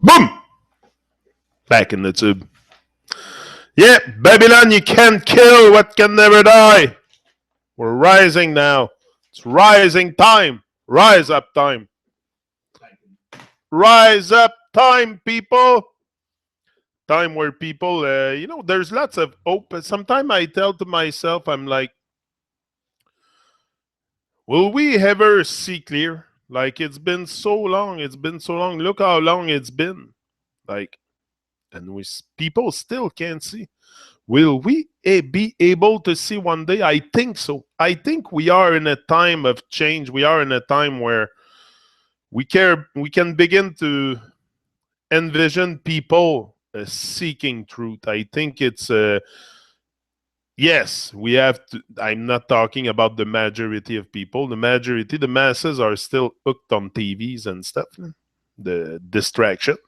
Boom! Back in the tube. Yeah, Babylon, you can't kill what can never die. We're rising now. It's rising time. Rise up time. Rise up time, people. Time where people, there's lots of hope. Sometimes I tell to myself, I'm like, will we ever see clear? Like, it's been so long. It's been so long. Look how long it's been. Like, and people still can't see. Will we be able to see one day? I think so. I think we are in a time of change. We are in a time where we can begin to envision people seeking truth. I think it's yes, we have to. I'm not talking about the majority of people. The masses are still hooked on TVs and stuff, the distraction.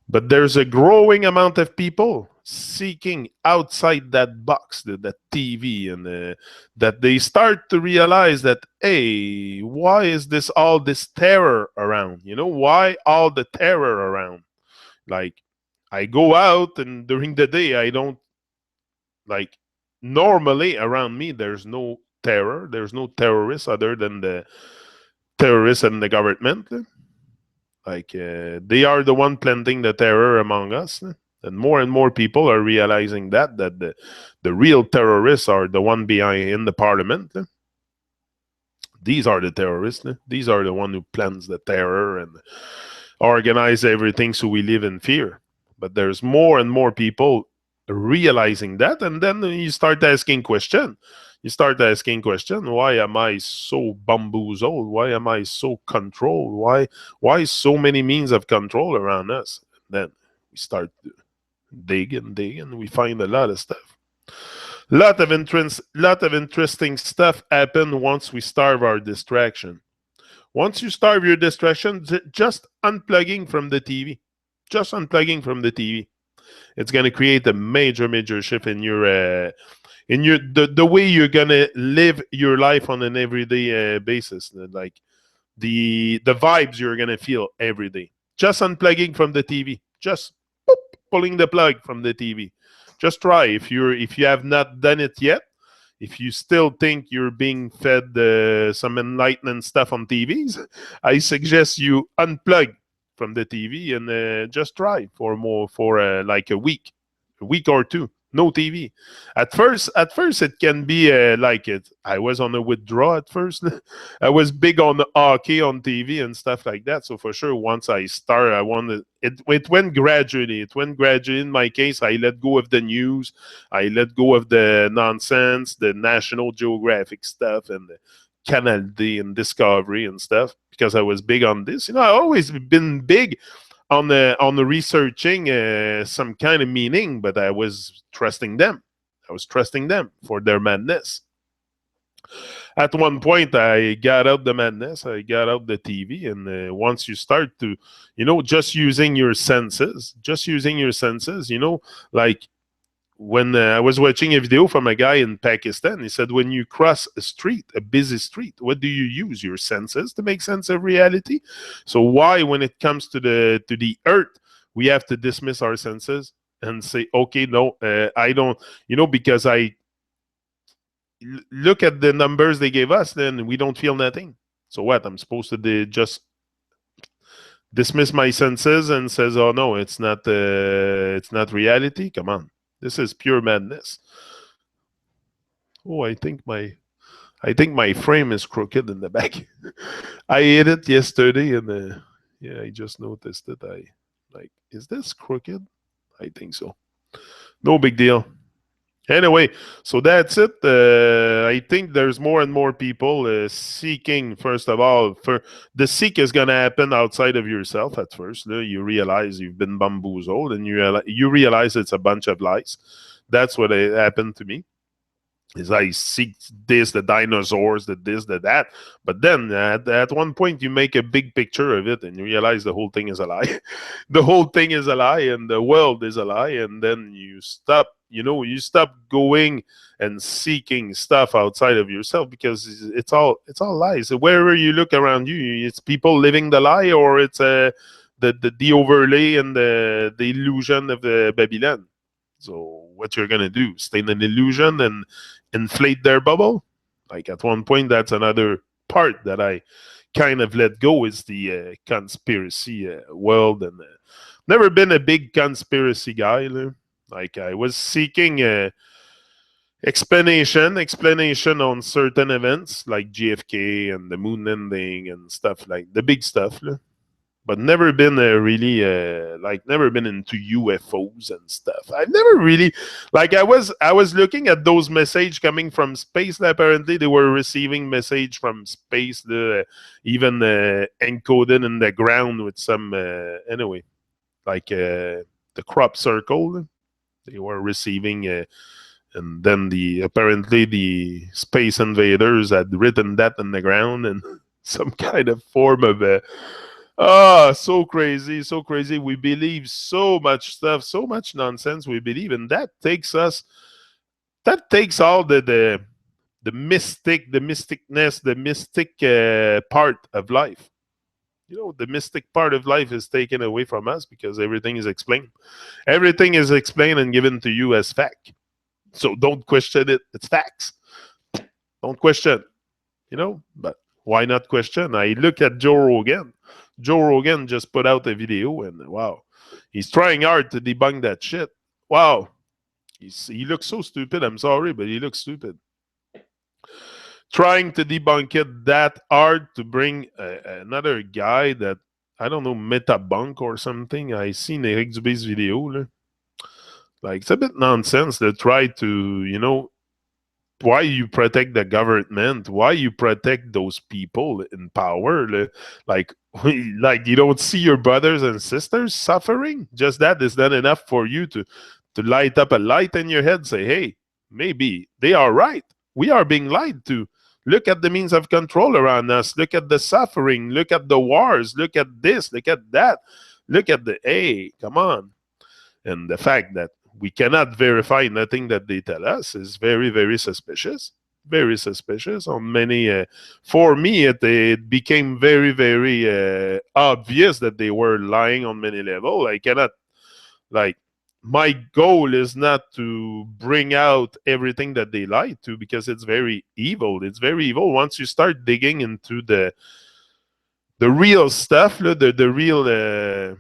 But there's a growing amount of people seeking outside that box, that TV, and that they start to realize that, hey, why is all this terror around? Why all the terror around? Like, I go out and during the day, I don't, like, normally around me, there's no terror. There's no terrorists other than the terrorists and the government. Like, they are the one planting the terror among us. And more people are realizing that the real terrorists are the one behind in the parliament. These are the terrorists. These are the one who plans the terror and organize everything so we live in fear. But there's more and more people realizing that, and then you start asking question. Why am I so bamboozled? Why am I so controlled? Why so many means of control around us? Then we start to dig and we find a lot of stuff. Lot of interesting stuff happen once we starve our distraction. Once you starve your distraction, just unplugging from the TV. Just unplugging from the TV. It's going to create a major shift in the way you're going to live your life on an everyday basis. Like the vibes you're going to feel every day. Just unplugging from the TV. Just pulling the plug from the TV. Just try. If you have not done it yet, if you still think you're being fed some enlightening stuff on TVs, I suggest you unplug from the TV and just try for like a week or two. No TV. At first, it can be like it. I was on a withdrawal at first. I was big on hockey on TV and stuff like that. So for sure, once I started, I wanted it. It went gradually. It went gradually. In my case, I let go of the news. I let go of the nonsense, the National Geographic stuff, and the Canal D and Discovery and stuff because I was big on this. I always been big on the researching some kind of meaning, but I was trusting them. I was trusting them for their madness. At one point, I got out the madness. I got out the TV, and once you start to, just using your senses, like when I was watching a video from a guy in Pakistan, he said, when you cross a busy street, what do you use? Your senses to make sense of reality. So why, when it comes to the earth, we have to dismiss our senses and say, okay, no, I don't, because I look at the numbers they gave us, then we don't feel nothing. So what? I'm supposed to just dismiss my senses and says, oh no, it's not reality. Come on. This is pure madness. Oh, I think my frame is crooked in the back. I hit it yesterday, and yeah, I just noticed it. Is this crooked? I think so. No big deal. Anyway, so that's it. I think there's more and more people seeking. First of all, for the seek is going to happen outside of yourself at first. You realize you've been bamboozled, and you realize it's a bunch of lies. That's what happened to me. Is I seek this, the dinosaurs, the this, the that. But then at one point you make a big picture of it and you realize the whole thing is a lie. The whole thing is a lie and the world is a lie. And then you stop, you stop going and seeking stuff outside of yourself because it's all lies. Wherever you look around you, it's people living the lie or it's the overlay and the illusion of the Babylon. So what you're gonna do? Stay in an illusion and inflate their bubble? Like at one point, that's another part that I kind of let go is the conspiracy world, and never been a big conspiracy guy. Like I was seeking explanation on certain events like JFK and the moon landing and stuff like the big stuff. But never been really like never been into UFOs and stuff. I've never really like I was looking at those messages coming from space. Apparently, they were receiving message from space, even encoded in the ground with some anyway, like the crop circle. They were receiving. And then apparently the space invaders had written that in the ground and some kind of form of so crazy, so crazy. We believe so much stuff, so much nonsense we believe, and that takes all the mysticness, the mystic part of life. The mystic part of life is taken away from us because everything is explained. Everything is explained and given to you as fact. So don't question it. It's facts. Don't question. But why not question? I look at Joe Rogan. Joe Rogan just put out a video, and wow, he's trying hard to debunk that shit. Wow, he looks so stupid. I'm sorry, but he looks stupid. Trying to debunk it that hard to bring another guy that I don't know, Metabunk or something. I seen Eric Dubé's video. Like it's a bit nonsense to try to why you protect the government, why you protect those people in power, like like you don't see your brothers and sisters suffering. Just that is not enough for you to light up a light in your head, say, hey, maybe they are right, we are being lied to. Look at the means of control around us, look at the suffering, look at the wars, look at this, look at that, look at hey, come on. And the fact that we cannot verify nothing that they tell us is very, very suspicious. Very suspicious on many. For me, it became very, very obvious that they were lying on many levels. I cannot, like, my goal is not to bring out everything that they lied to because it's very evil. It's very evil. Once you start digging into the real stuff, the real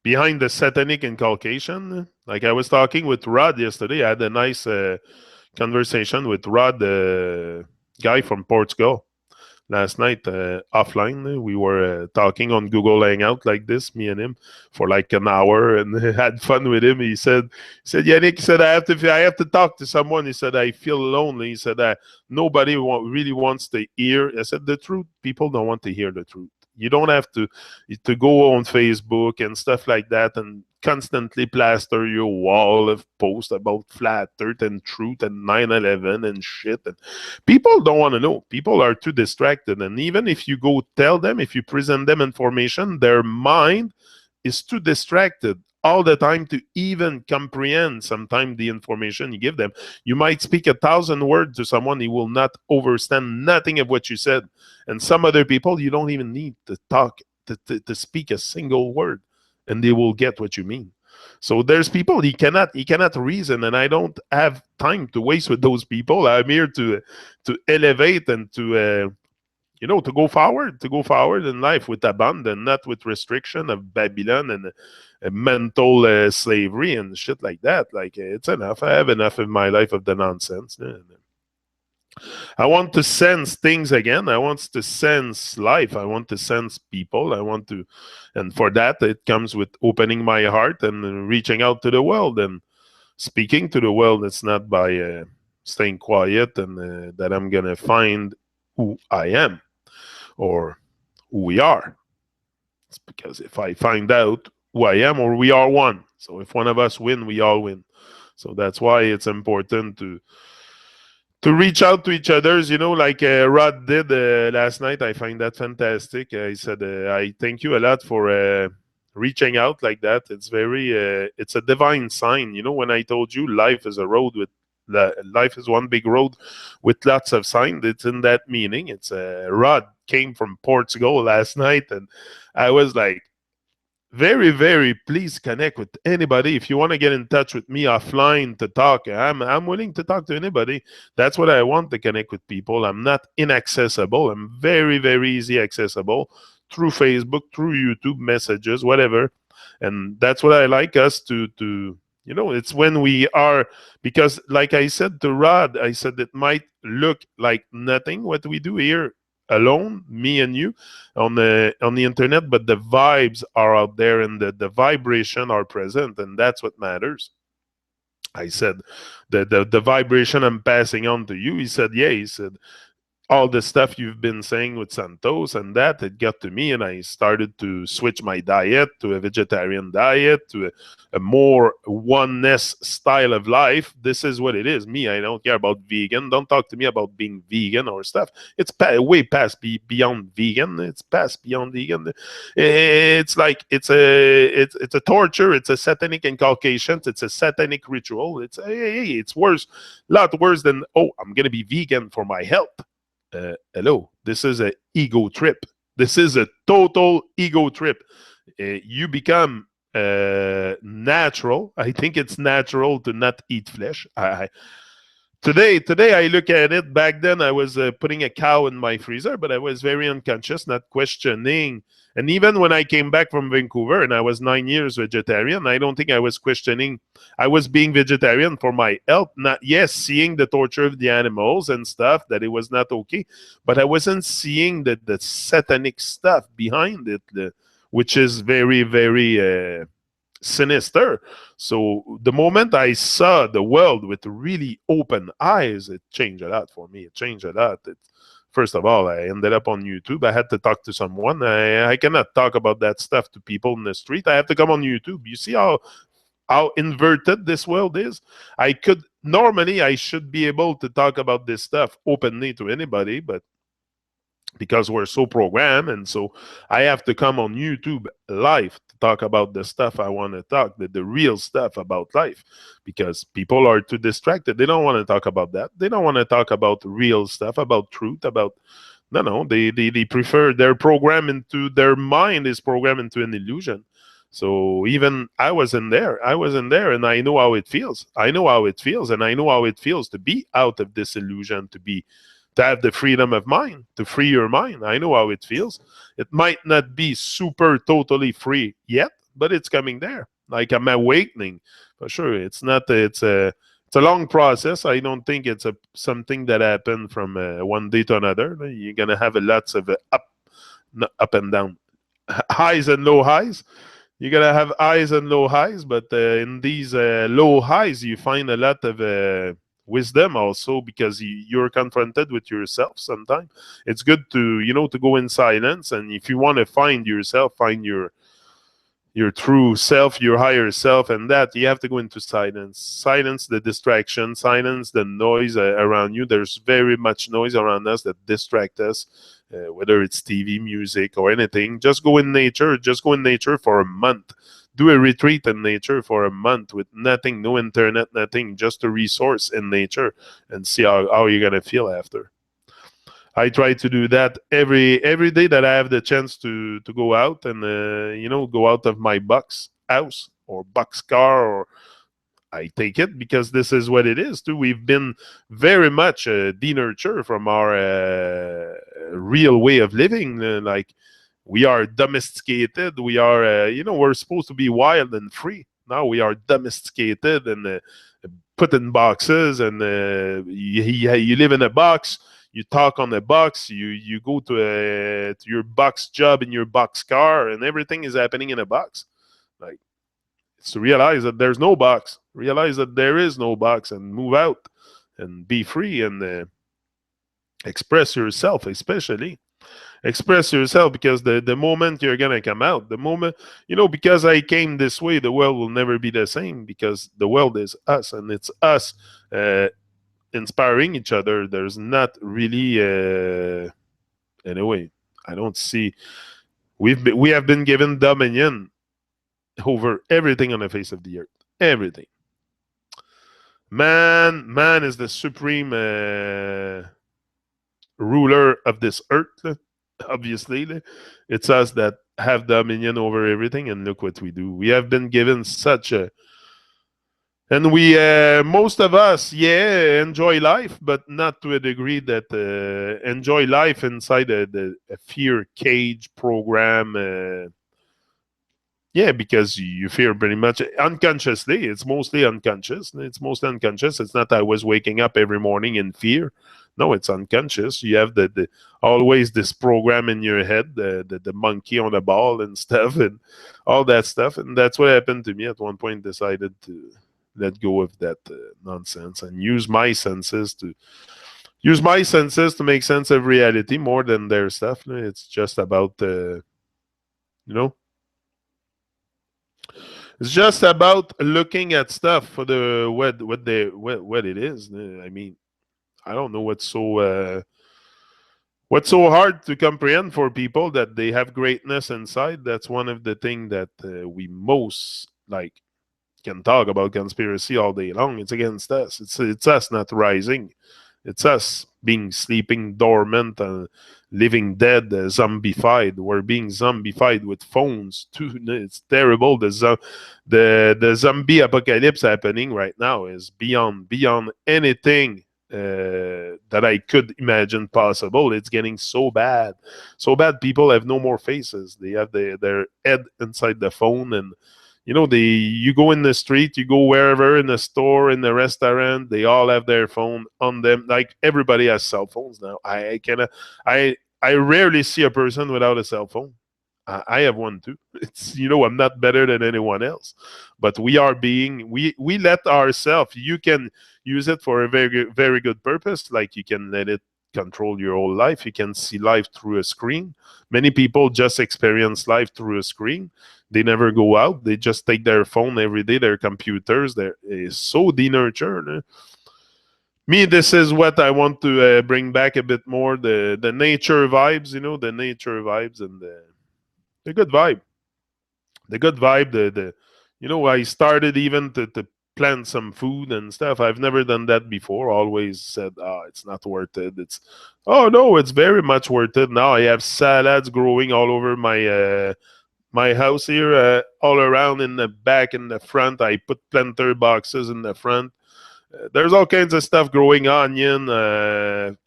behind the satanic inculcation. Like I was talking with Rod yesterday. I had a nice conversation with Rod, the guy from Portugal, last night offline. We were talking on Google Hangout like this, me and him, for like an hour, and had fun with him. He said, Yannick, he said, I have to talk to someone. He said, I feel lonely. He said, nobody really wants to hear. I said, the truth. People don't want to hear the truth. You don't have to go on Facebook and stuff like that and constantly plaster your wall of posts about flat earth and truth and 9/11 and shit. And people don't want to know. People are too distracted. And even if you go tell them, if you present them information, their mind is too distracted all the time to even comprehend sometimes the information you give them. You might speak 1,000 words to someone, he will not understand nothing of what you said. And some other people, you don't even need to talk, to speak a single word, and they will get what you mean. So there's people he cannot reason, and I don't have time to waste with those people. I'm here to elevate and to go forward in life with abandon, not with restriction of Babylon and mental slavery and shit like that. Like it's enough. I have enough in my life of the nonsense. I want to sense things again. I want to sense life. I want to sense people. And for that, it comes with opening my heart and reaching out to the world and speaking to the world. It's not by staying quiet and that I'm gonna find who I am or who we are. It's because if I find out who I am, or we are one. So if one of us win, we all win. So that's why it's important to reach out to each other's, like Rod did last night. I find that fantastic. He said, I thank you a lot for reaching out like that. It's very, it's a divine sign. When I told you life is a road with Life is one big road with lots of signs. It's in that meaning. It's a Rod came from Portugal last night, and I was like, very, very please connect with anybody. If you want to get in touch with me offline to talk, I'm willing to talk to anybody. That's what I want, to connect with people. I'm not inaccessible. I'm very, very easy accessible through Facebook, through YouTube messages, whatever. And that's what I like us to it's when we are, because like I said to Rod, I said it might look like nothing what we do here alone, me and you, on the internet, but the vibes are out there, and the vibration are present, and that's what matters. I said the vibration I'm passing on to you. He said, yeah. He said, all the stuff you've been saying with Santos and that, it got to me, and I started to switch my diet to a vegetarian diet, to a more oneness style of life. This is what it is. Me, I don't care about vegan. Don't talk to me about being vegan or stuff. It's way past beyond vegan. It's past beyond vegan. It's like it's a torture. It's a satanic inculcation. It's a satanic ritual. It's worse, a lot worse than, oh, I'm gonna be vegan for my health. Hello, this is a ego trip. This is a total ego trip. You become natural. I think it's natural to not eat flesh. Today I look at it. Back then I was putting a cow in my freezer, but I was very unconscious, not questioning. And even when I came back from Vancouver and I was 9 years vegetarian, I don't think I was questioning. I was being vegetarian for my health. Not, yes, seeing the torture of the animals and stuff, that it was not okay, but I wasn't seeing the satanic stuff behind it, which is very, very sinister. So the moment I saw the world with really open eyes, it changed a lot for me. It changed a lot. First of all, I ended up on YouTube. I had to talk to someone. I cannot talk about that stuff to people in the street. I have to come on YouTube. You see how inverted this world is? Normally I should be able to talk about this stuff openly to anybody, but because we're so programmed, and so I have to come on YouTube live to talk about the stuff I want to talk, the real stuff about life, because people are too distracted. They don't want to talk about that. They don't want to talk about real stuff, about truth, about no. They prefer their program into their mind is programmed into an illusion. So even I was in there. I was in there, and I know how it feels. I know how it feels, and I know how it feels to be out of this illusion, to have the freedom of mind, to free your mind. I know how it feels. It might not be super totally free yet, but it's coming there. Like I'm awakening for sure. It's a long process. I don't think it's something that happened from one day to another. You're gonna have a lots of up and down, highs and low highs. You're gonna have highs and low highs, but in these low highs, you find a lot of wisdom also, because you're confronted with yourself sometimes. It's good to go in silence, and if you want to find yourself, find your true self, your higher self, and that you have to go into silence the distraction, silence the noise around you. There's very much noise around us that distract us, whether it's TV, music, or anything. Just go in nature for a month. Do a retreat in nature for a month with nothing, no internet, nothing, just a resource in nature, and see how you're gonna feel after. I try to do that every day that I have the chance to go out and go out of my box house or box car, or I take it, because this is what it is too. We've been very much denurtured from our real way of living. Like we are domesticated. We are, we're supposed to be wild and free. Now we are domesticated and put in boxes, and you live in a box. You talk on a box. You go to your box job in your box car, and everything is happening in a box. Like, it's to realize that there's no box. Realize that there is no box, and move out and be free, and express yourself, especially. Express yourself, because the moment you're going to come out, the moment, because I came this way, the world will never be the same, because the world is us, and it's us inspiring each other. There's not really, anyway, I don't see, we have been given dominion over everything on the face of the earth. Everything. Man is the supreme ruler of this earth. Obviously, it's us that have dominion over everything, and look what we do. We have been given such a, and we most of us, yeah, enjoy life, but not to a degree that enjoy life inside a fear cage program. Yeah, because you fear pretty much unconsciously. It's mostly unconscious. It's mostly unconscious. It's not I was waking up every morning in fear. No, it's unconscious. You have the always this program in your head, the monkey on the ball and stuff, and all that stuff. And that's what happened to me at one point. Decided to let go of that nonsense and use my senses to make sense of reality more than their stuff. It's just about you know it's just about looking at stuff for the what it is. I mean, I don't know what's so hard to comprehend for people that they have greatness inside. That's one of the things that we most like can talk about conspiracy all day long. It's against us. It's us not rising. It's us being sleeping dormant and living dead, zombified. We're being zombified with phones too. It's terrible. The zombie apocalypse happening right now is beyond anything that I could imagine possible. It's getting so bad, so bad. People have no more faces. They have their head inside the phone, and you go in the street, you go wherever, in the store, in the restaurant, they all have their phone on them. Like everybody has cell phones now. I rarely see a person without a cell phone. I have one too. It's I'm not better than anyone else, but we let ourselves. You can use it for a very good purpose. Like you can let it control your whole life. You can see life through a screen. Many people just experience life through a screen. They never go out. They just take their phone every day, their computers. They're so denatured. Me, this is what I want to bring back a bit more, the nature vibes, the nature vibes and the good vibe. The good vibe, I started even to plant some food and stuff. I've never done that before. Always said, it's not worth it. Oh no, it's very much worth it. Now I have salads growing all over my house here, all around in the back, in the front. I put planter boxes in the front. There's all kinds of stuff growing: onion,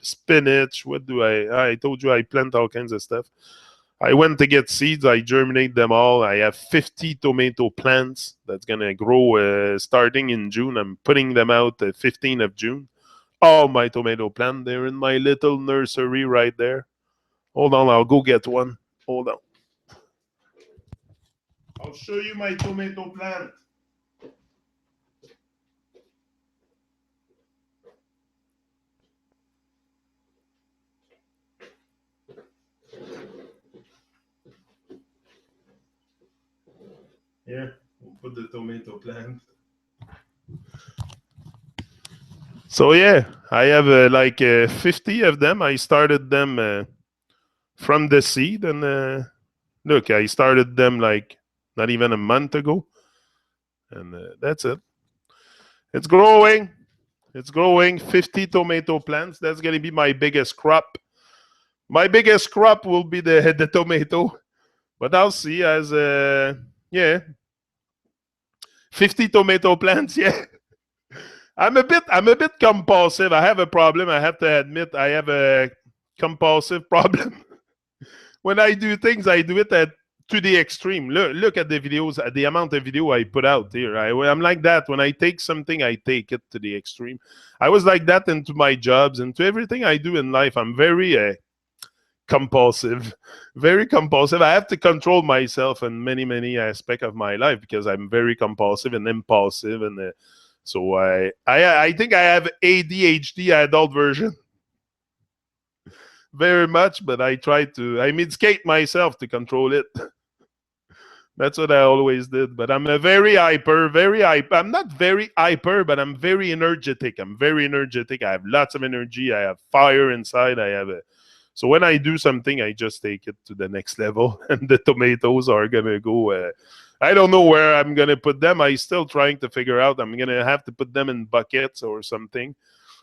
spinach. What do I told you I plant all kinds of stuff. I went to get seeds. I germinate them all. I have 50 tomato plants that's going to grow starting in June. I'm putting them out the 15th of June. All my tomato plants, they're in my little nursery right there. Hold on, I'll go get one. Hold on. I'll show you my tomato plant. Here, we'll put the tomato plant. So yeah, I have like 50 of them. I started them from the seed, and look, I started them like not even a month ago, and that's it. It's growing. It's growing. 50 tomato plants. That's gonna be my biggest crop. My biggest crop will be the tomato, but I'll see as yeah, 50 tomato plants. Yeah. I'm a bit compulsive. I have a problem. I have to admit I have a compulsive problem. When I do things, I do it to the extreme. Look at the videos, at the amount of video I put out here. I'm like that. When I take something, I take it to the extreme. I was like that into my jobs and to everything I do in life. I'm very compulsive, very compulsive. I have to control myself in many aspects of my life because I'm very compulsive and impulsive, and so I think I have ADHD adult version very much, but I try to medicate myself to control it. That's what I always did. But I'm a very hyper. I'm not very hyper, but I'm very energetic. I'm very energetic. I have lots of energy. I have fire inside. So when I do something, I just take it to the next level, and the tomatoes are gonna go. I don't know where I'm gonna put them. I still trying to figure out. I'm gonna have to put them in buckets or something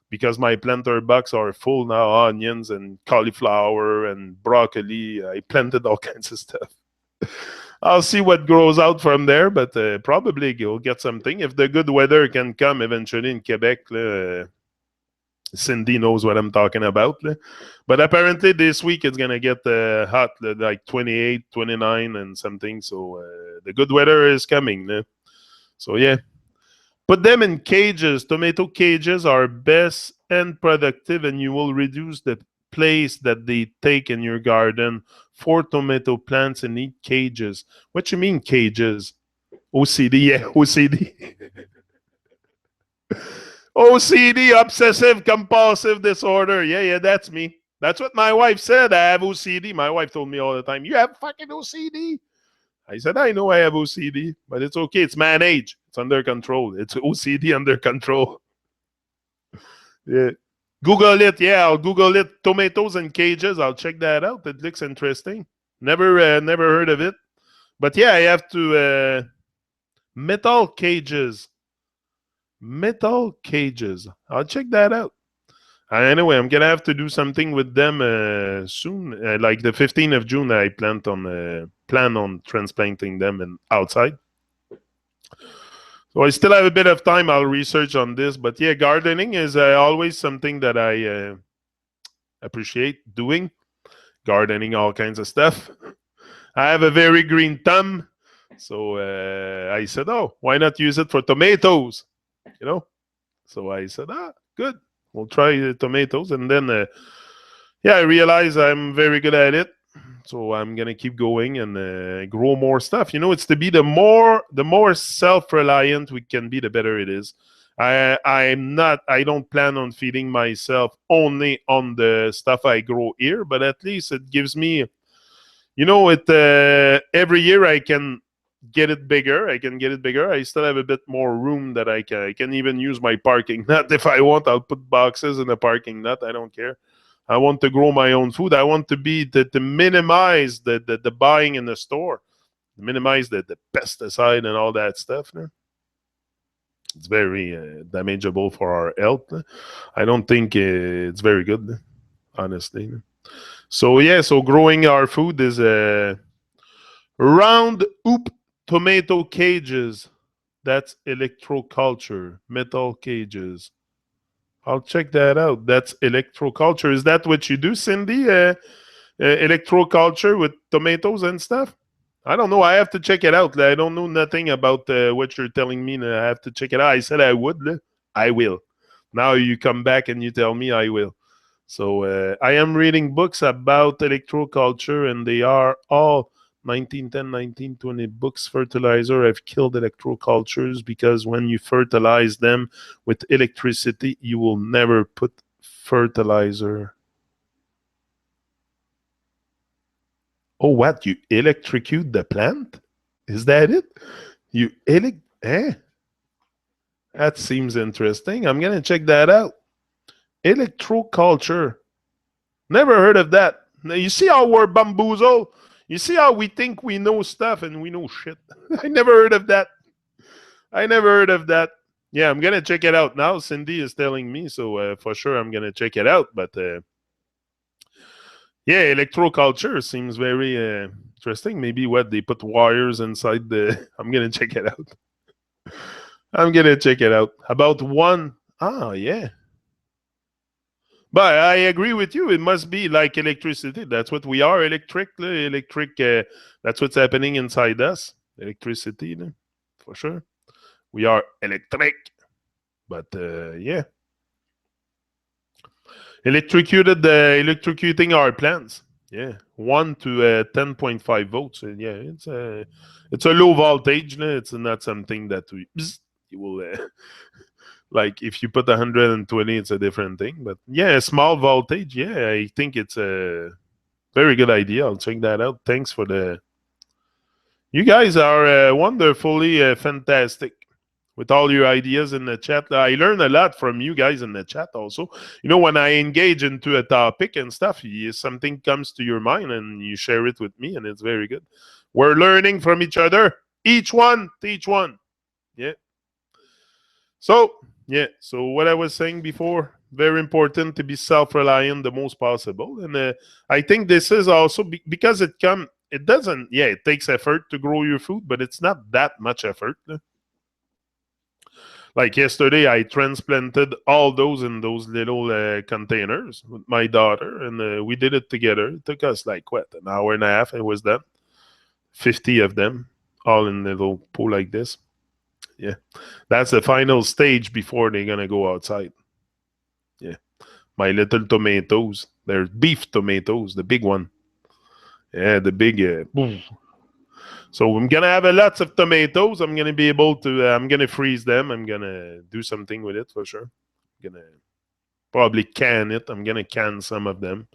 because my planter box are full now. Onions and cauliflower and broccoli. I planted all kinds of stuff. I'll see what grows out from there, but probably you'll get something if the good weather can come eventually in Quebec. Cindy knows what I'm talking about. But apparently this week it's going to get hot, like 28, 29 and something. So the good weather is coming. So yeah. Put them in cages. Tomato cages are best and productive, and you will reduce the place that they take in your garden. 4 tomato plants in each cages. What you mean cages? OCD, yeah, OCD. OCD, obsessive compulsive disorder. Yeah, yeah, that's me. That's what my wife said. I have OCD. My wife told me all the time, you have fucking OCD. I said, I know I have OCD, but it's okay. It's managed. It's under control. It's OCD under control. Yeah. Google it. Yeah, I'll Google it. Tomatoes and cages. I'll check that out. It looks interesting. Never heard of it. But yeah, I have to metal cages. Metal cages. I'll check that out. Anyway, I'm gonna have to do something with them soon. Like the 15th of June, I plan on transplanting them outside. So I still have a bit of time. I'll research on this, but yeah, gardening is always something that I appreciate doing. Gardening, all kinds of stuff. I have a very green thumb, so I said, "Oh, why not use it for tomatoes?" You know. So I said, good. We'll try the tomatoes. And then, yeah, I realized I'm very good at it. So I'm going to keep going and grow more stuff. You know, it's to be the more self-reliant we can be, the better it is. I don't plan on feeding myself only on the stuff I grow here, but at least it gives me, you know, every year I can get it bigger. I still have a bit more room that I can even use my parking lot if I want. I'll put boxes in the parking lot. I don't care. I want to grow my own food. I want to minimize the buying in the store, minimize the pesticide and all that stuff. It's very damageable for our health. I don't think it's very good, honestly. So yeah, so growing our food is round hoop tomato cages. That's electroculture. Metal cages. I'll check that out. That's electroculture. Is that what you do, Cindy? Electroculture with tomatoes and stuff? I don't know. I have to check it out. I don't know nothing about what you're telling me. I have to check it out. I said I would. I will. Now you come back and you tell me I will. So I am reading books about electroculture, and they are all 1910, 1920 books. Fertilizer have killed electrocultures because when you fertilize them with electricity, you will never put fertilizer. Oh, what? You electrocute the plant? Is that it? That seems interesting. I'm going to check that out. Electroculture. Never heard of that. Now, you see how we're bamboozled? You see how we think we know stuff and we know shit? I never heard of that. Yeah, I'm going to check it out now. Cindy is telling me, so for sure I'm going to check it out. But yeah, electroculture seems very interesting. Maybe what they put wires inside the. I'm going to check it out. About one. Yeah. But I agree with you. It must be like electricity. That's what we are. Electric. That's what's happening inside us. Electricity, for sure. We are electric. But yeah. Electrocuting our plants. Yeah. 1 to 10.5 volts. Yeah. It's a low voltage. It's not something that you will. Like if you put 120, it's a different thing. But yeah, small voltage. Yeah, I think it's a very good idea. I'll check that out. Thanks for the. You guys are wonderfully fantastic with all your ideas in the chat. I learn a lot from you guys in the chat also. You know, when I engage into a topic and stuff, something comes to your mind and you share it with me, and it's very good. We're learning from each other. Each one, each one. Yeah. So, yeah. So what I was saying before, very important to be self-reliant the most possible, and I think this is also because it come. It doesn't. Yeah, it takes effort to grow your food, but it's not that much effort. Like yesterday, I transplanted all those in those little containers with my daughter, and we did it together. It took us like what, an hour and a half. It was done. 50 of them, all in a little pool like this. Yeah, that's the final stage before they're gonna go outside. Yeah, my little tomatoes. They're beef tomatoes, the big one. Yeah, the big. So I'm gonna have a lots of tomatoes. I'm gonna be able to. I'm gonna freeze them. I'm gonna do something with it for sure. I'm gonna probably can it. I'm gonna can some of them.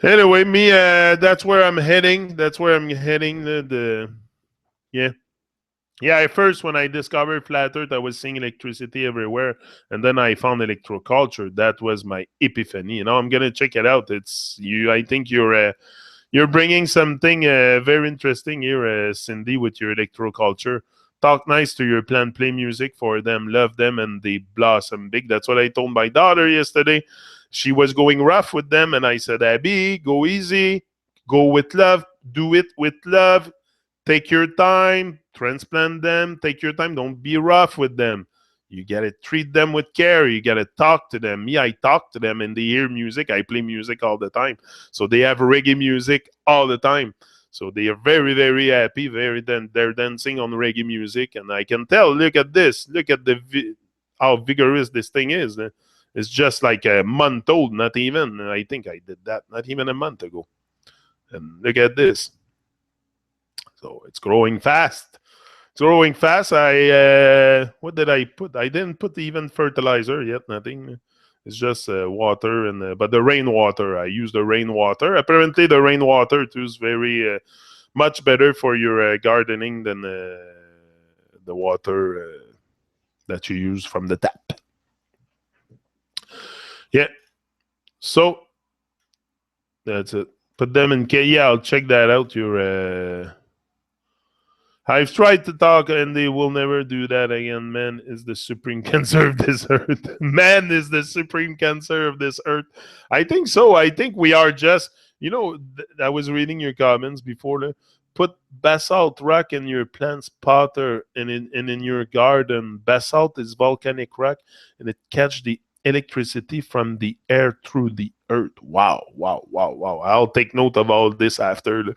Anyway, me. That's where I'm heading. That's where I'm heading. Yeah. Yeah, at first when I discovered flat Earth, I was seeing electricity everywhere, and then I found electroculture. That was my epiphany. I'm gonna check it out. It's you. I think you're bringing something very interesting here, Cindy, with your electroculture. Talk nice to your plant, play music for them, love them, and they blossom big. That's what I told my daughter yesterday. She was going rough with them, and I said, Abby, go easy, go with love, do it with love. Take your time, transplant them, take your time. Don't be rough with them. You got to treat them with care. You got to talk to them. Me, I talk to them and they hear music. I play music all the time. So they have reggae music all the time. So they are very, very happy. They're dancing on reggae music. And I can tell, look at this. Look at how vigorous this thing is. It's just like a month old, not even. I think I did that not even a month ago. And look at this. So it's growing fast. It's growing fast. What did I put? I didn't put even fertilizer yet. Nothing. It's just water but the rainwater. I use the rainwater. Apparently, the rainwater too is very much better for your gardening than the water that you use from the tap. Yeah. So that's it. Put them in. Yeah, I'll check that out. Your. I've tried to talk and they will never do that again. Man is the supreme cancer of this earth. Man is the supreme cancer of this earth. I think so. I think we are just, I was reading your comments before. Put basalt rock in your plant's potter and in your garden. Basalt is volcanic rock and it catch the electricity from the air through the earth. Wow, wow, wow, wow. I'll take note of all this after.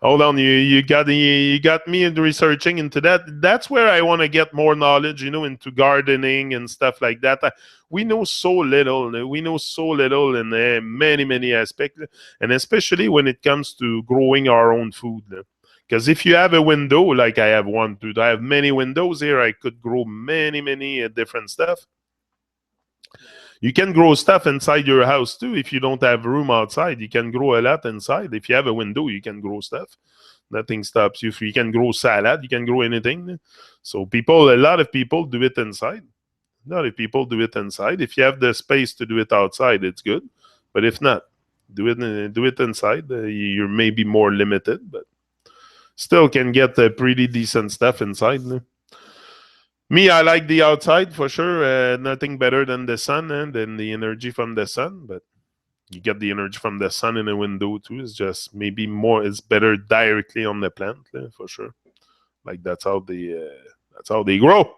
Hold on, you got me into researching into that. That's where I want to get more knowledge, into gardening and stuff like that. We know so little. We know so little in many aspects, and especially when it comes to growing our own food. Because if you have a window, like I have one, too, I have many windows here. I could grow many different stuff. You can grow stuff inside your house too. If you don't have room outside, you can grow a lot inside. If you have a window, you can grow stuff. Nothing stops you. If you can grow salad, you can grow anything. So a lot of people do it inside. A lot of people do it inside. If you have the space to do it outside, it's good. But if not, do it inside. You're maybe more limited, but still can get pretty decent stuff inside. Me, I like the outside for sure. Nothing better than the sun and than the energy from the sun. But you get the energy from the sun in a window too. It's just maybe more. It's better directly on the plant for sure. Like that's how they grow.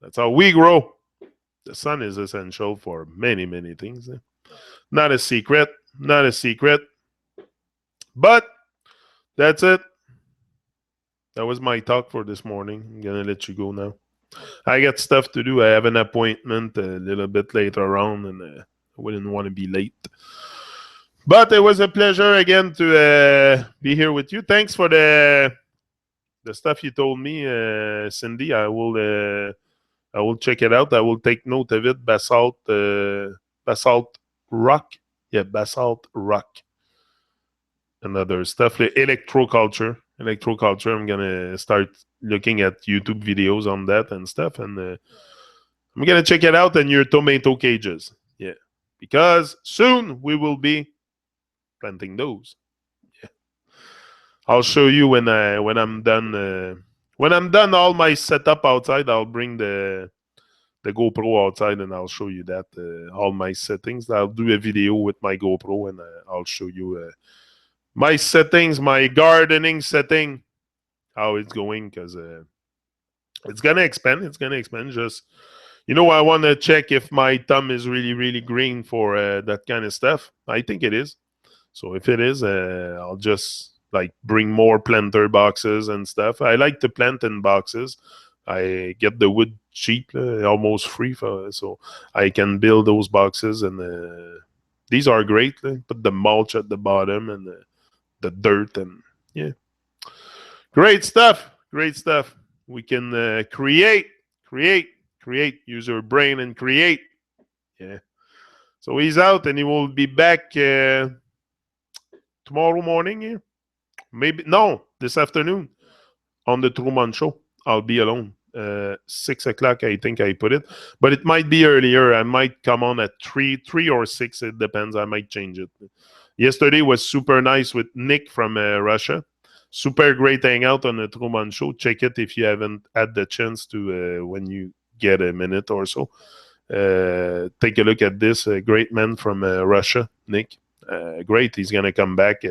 That's how we grow. The sun is essential for many things. Not a secret. Not a secret. But that's it. That was my talk for this morning. I'm gonna let you go now. I got stuff to do. I have an appointment a little bit later on, and I wouldn't want to be late. But it was a pleasure again to be here with you. Thanks for the stuff you told me, Cindy. I will check it out. I will take note of it. Basalt rock, yeah, basalt rock, and other stuff. Electroculture. I'm gonna start looking at YouTube videos on that and stuff, and I'm gonna check it out in your tomato cages. Yeah, because soon we will be planting those. Yeah. I'll show you when I'm done. When I'm done all my setup outside, I'll bring the GoPro outside and I'll show you that all my settings. I'll do a video with my GoPro and I'll show you my settings, my gardening setting, how it's going because it's gonna expand. It's gonna expand. Just I want to check if my thumb is really really green for that kind of stuff. I think it is. So if it is, I'll just like bring more planter boxes and stuff. I like to plant in boxes. I get the wood cheap, almost free, so I can build those boxes. And these are great. Put the mulch at the bottom and the dirt, and yeah, great stuff. Great stuff. We can create, create. Use your brain and create. Yeah. So he's out, and he will be back tomorrow morning here. Maybe no, this afternoon on the Truman Show. I'll be alone. 6 o'clock, I think I put it, but it might be earlier. I might come on at 3 or 6. It depends. I might change it. Yesterday was super nice with Nick from Russia. Super great hangout on the Truman Show. Check it if you haven't had the chance to when you get a minute or so. Take a look at this great man from Russia, Nick. Great, he's gonna come back.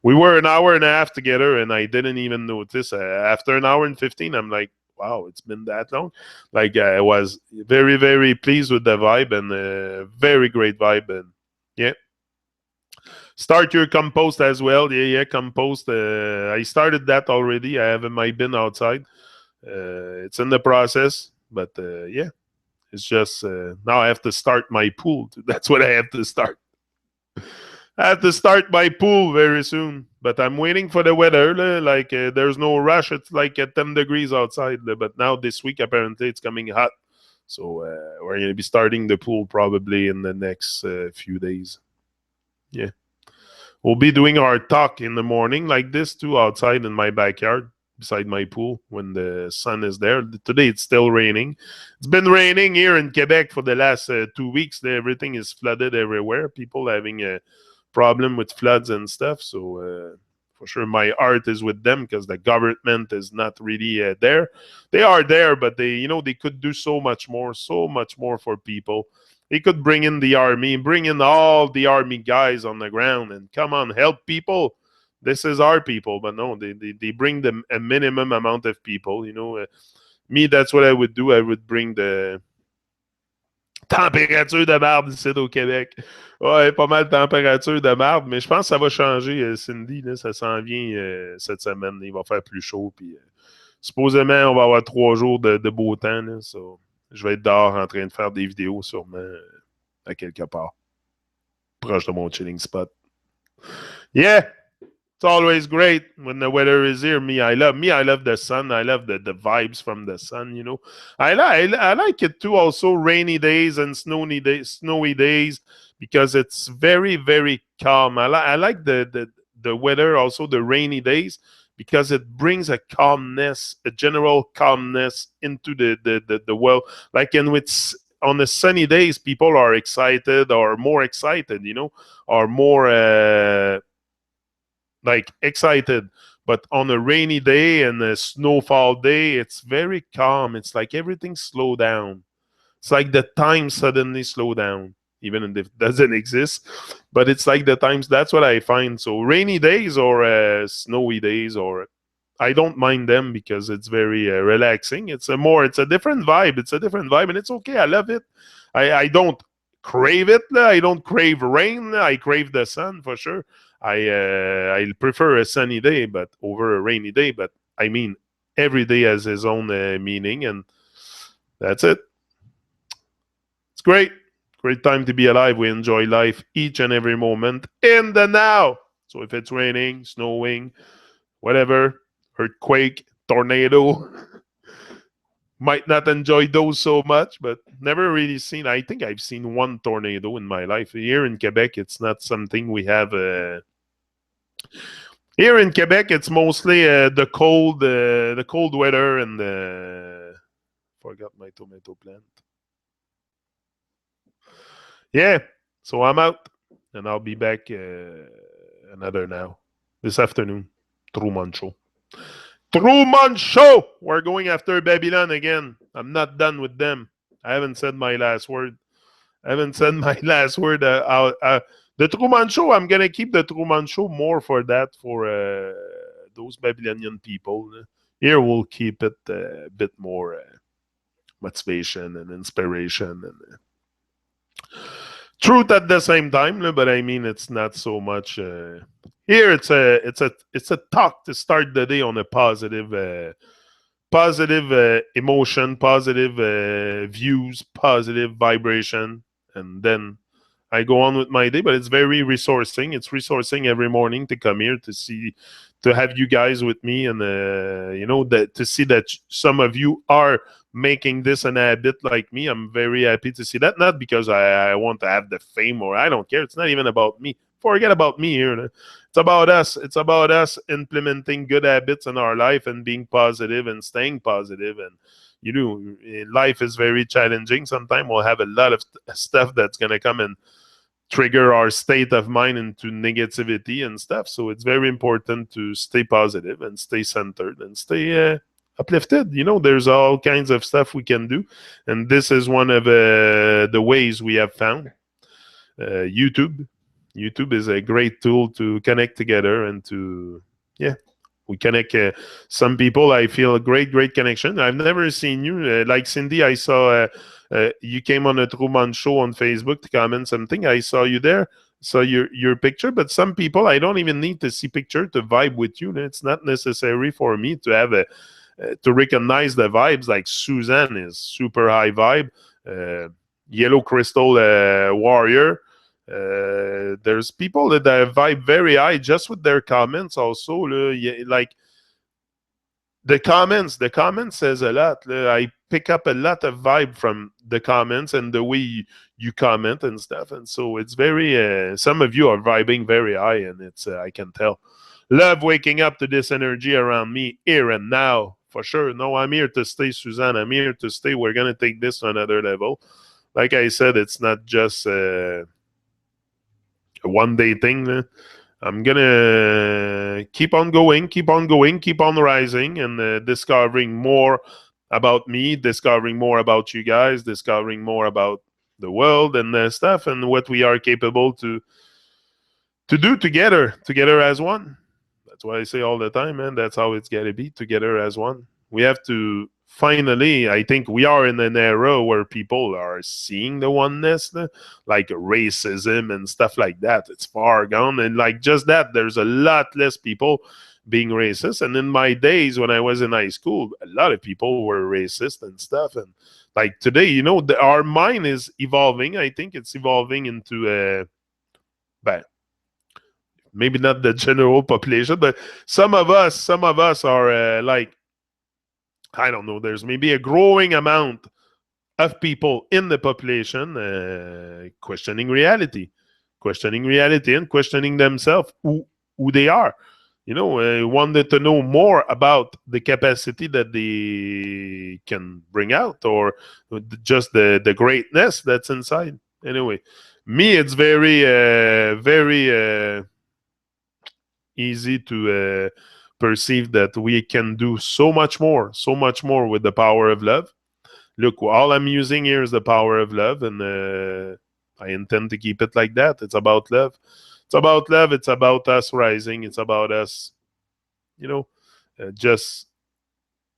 We were an hour and a half together, and I didn't even notice. After an hour and 15, I'm like, wow, it's been that long. Like I was very, very pleased with the vibe, and very great vibe. And yeah, start your compost as well. Yeah, compost. I started that already. I have my bin outside. It's in the process, but yeah, it's just now I have to start my pool. That's what I have to start. I have to start my pool very soon, but I'm waiting for the weather. Like there's no rush. It's like at 10 degrees outside, but now this week apparently it's coming hot. So we're gonna be starting the pool probably in the next few days. Yeah, we'll be doing our talk in the morning like this too outside in my backyard beside my pool when the sun is there. Today it's still raining. It's been raining here in Quebec for the last 2 weeks. Everything is flooded everywhere. People having a problem with floods and stuff. So for sure, my heart is with them because the government is not really there. They are there, but they could do so much more for people. They could bring in the army, bring in all the army guys on the ground, and come on, help people. This is our people, but no, they bring them a minimum amount of people. Me, that's what I would do. I would bring the température de marde ici au Québec. Ouais, pas mal de température de marde, mais je pense que ça va changer, Cindy. Là, ça s'en vient cette semaine. Il va faire plus chaud. Puis, supposément, on va avoir 3 jours de beau temps. Là, so, je vais être dehors en train de faire des vidéos sûrement à quelque part, proche de mon chilling spot. Yeah! It's always great when the weather is here. I love the sun. I love the vibes from the sun. I like it too. Also, rainy days and snowy days because it's very very calm. I like the weather. Also, the rainy days because it brings a calmness, a general calmness into the world. Like on the sunny days, people are excited or more excited. Or more. Like excited. But on a rainy day and a snowfall day, it's very calm. It's like everything slow down. It's like the time suddenly slow down, even if it doesn't exist. But it's like the times. That's what I find. So rainy days or snowy days, or I don't mind them because it's very relaxing. It's a different vibe. It's a different vibe, and it's okay. I love it. I don't crave it. I don't crave rain. I crave the sun for sure. I prefer a sunny day, but over a rainy day. But I mean, every day has his own meaning, and that's it. It's great. Great time to be alive. We enjoy life each and every moment in the now. So if it's raining, snowing, whatever, earthquake, tornado, might not enjoy those so much, but never really seen. I think I've seen one tornado in my life. Here in Quebec, it's not something we have. Here in Quebec, it's mostly the cold weather and the. Forgot my tomato plant. Yeah, so I'm out, and I'll be back another now this afternoon. Truman Show. Truman Show! We're going after Babylon again. I'm not done with them. I haven't said my last word. I haven't said my last word. The Truman Show, I'm going to keep the Truman Show more for that, for those Babylonian people. Here we'll keep it a bit more motivation and inspiration and truth at the same time. But I mean, it's not so much. Here, it's a talk to start the day on a positive emotion, positive views, positive vibration, and then I go on with my day. But it's very resourcing. It's resourcing every morning to come here to see, to have you guys with me, and that to see that some of you are making this an habit like me. I'm very happy to see that. Not because I want to have the fame, or I don't care. It's not even about me. Forget about me here. It's about us. It's about us implementing good habits in our life and being positive and staying positive. And life is very challenging. Sometimes we'll have a lot of stuff that's going to come and trigger our state of mind into negativity and stuff. So it's very important to stay positive and stay centered and stay uplifted. There's all kinds of stuff we can do. And this is one of the ways we have found. YouTube. YouTube is a great tool to connect together and to, we connect some people. I feel a great connection. I've never seen you. Like Cindy, I saw you came on a Truman Show on Facebook to comment something. I saw you there, saw your picture. But some people, I don't even need to see picture to vibe with you. It's not necessary for me to have to recognize the vibes. Like Suzanne is super high vibe. Yellow Crystal Warrior. There's people that vibe very high just with their comments also. Like the comments says a lot. I pick up a lot of vibe from the comments and the way you comment and stuff. And so it's very, some of you are vibing very high, and it's, I can tell. Love waking up to this energy around me here and now, for sure. No, I'm here to stay, Suzanne. I'm here to stay. We're going to take this to another level. Like I said, it's not just a one-day thing. I'm gonna keep on going, keep on rising, and discovering more about me, discovering more about you guys, discovering more about the world and stuff, and what we are capable to do together as one. That's what I say all the time, man. That's how it's gotta be, together as one. We have to finally, I think we are in an era where people are seeing the oneness, like racism and stuff like that. It's far gone. And like just that, there's a lot less people being racist. And in my days when I was in high school, a lot of people were racist and stuff. And like today, our mind is evolving. I think it's evolving into maybe not the general population, but some of us are like, I don't know, there's maybe a growing amount of people in the population questioning reality and questioning themselves, who they are. Wanted to know more about the capacity that they can bring out, or just the greatness that's inside. Anyway, me, it's very easy to perceive that we can do so much more with the power of love. Look, all I'm using here is the power of love, and I intend to keep it like that. It's about love. It's about love. It's about us rising. It's about us, just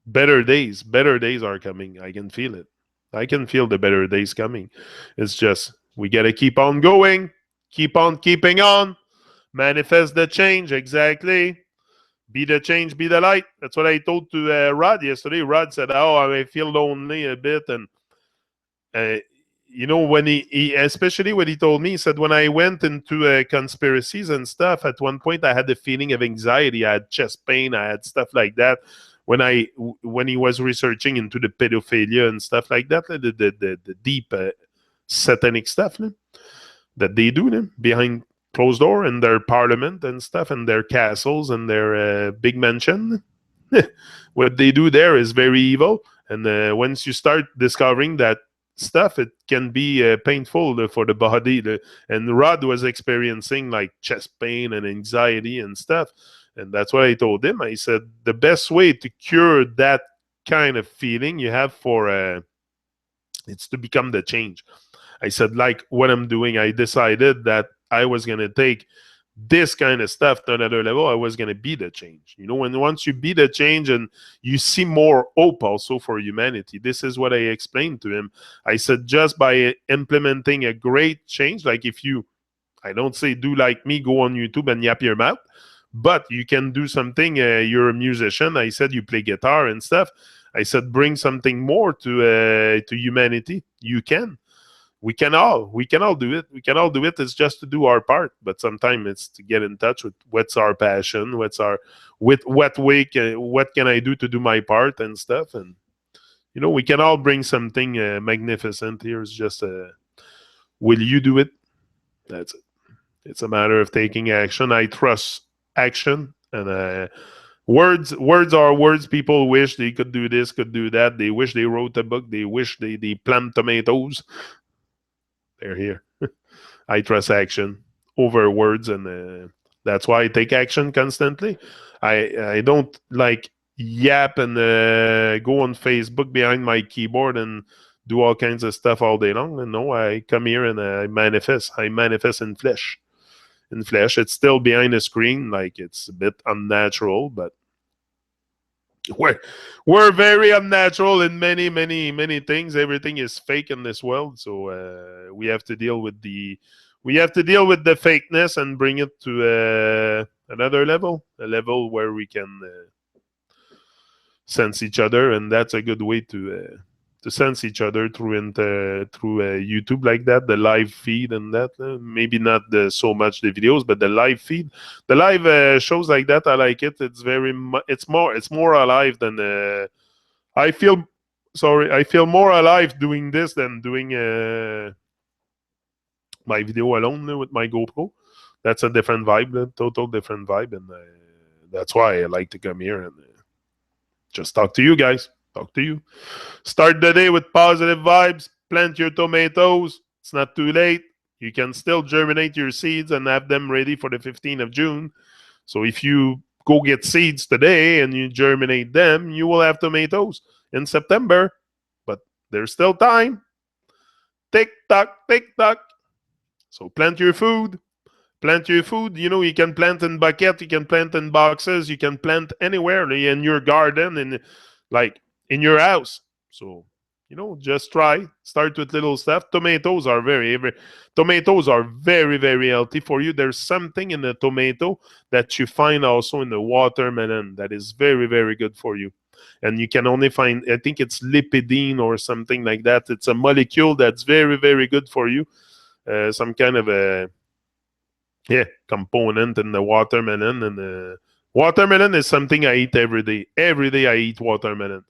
better days. Better days are coming. I can feel it. I can feel the better days coming. It's just, we got to keep on going, keep on keeping on, manifest the change. Exactly. Be the change, be the light. That's what I told to Rod yesterday. Rod said, "Oh, I feel lonely a bit," and when he especially what he told me, he said, when I went into conspiracies and stuff, at one point I had the feeling of anxiety. I had chest pain. I had stuff like that. When he was researching into the pedophilia and stuff like that, the deep satanic stuff that they do behind closed door in their parliament and stuff, and their castles and their big mansion. What they do there is very evil. And once you start discovering that stuff, it can be painful for the body. And Rod was experiencing like chest pain and anxiety and stuff. And that's what I told him. I said, the best way to cure that kind of feeling you have for it's to become the change. I said, like what I'm doing, I decided that I was going to take this kind of stuff to another level. I was going to be the change. You know, when once you be the change and you see more hope also for humanity, this is what I explained to him. I said, just by implementing a great change, like if you, I don't say do like me, go on YouTube and yap your mouth, but you can do something. You're a musician. I said you play guitar and stuff. I said bring something more to humanity. You can. We can all do it. We can all do it. It's just to do our part. But sometimes it's to get in touch with what's our passion, with what can I do my part and stuff. And we can all bring something magnificent here. It's just will you do it? That's it. It's a matter of taking action. I trust action, and words are words. People wish they could do this, could do that. They wish they wrote a book. They wish they plant tomatoes. They're here. I trust action over words, and that's why I take action constantly. I don't like yap and go on Facebook behind my keyboard and do all kinds of stuff all day long. And no, I come here and I manifest. I manifest in flesh. In flesh, it's still behind the screen, like it's a bit unnatural, but we're very unnatural in many things. Everything is fake in this world, so we have to deal with the fakeness and bring it to another level, a level where we can sense each other, and that's a good way to sense each other through YouTube like that, the live feed and that. Maybe not so much the videos, but the live feed, the live shows like that. I like it. It's it's more alive than I feel. Sorry, I feel more alive doing this than doing my video alone with my GoPro. That's a different vibe, a total different vibe, and that's why I like to come here and just talk to you guys. Talk to you. Start the day with positive vibes. Plant your tomatoes. It's not too late. You can still germinate your seeds and have them ready for the 15th of June. So if you go get seeds today and you germinate them, you will have tomatoes in September. But there's still time. Tick tock, tick tock. So plant your food. Plant your food. You can plant in bucket. You can plant in boxes. You can plant anywhere in your garden and in your house. So, just try. Start with little stuff. Tomatoes are very, very healthy for you. There's something in the tomato that you find also in the watermelon that is very, very good for you. And you can only find, I think it's lipidine or something like that. It's a molecule that's very, very good for you. Some kind of a component in the watermelon. And watermelon is something I eat every day. Every day I eat watermelon.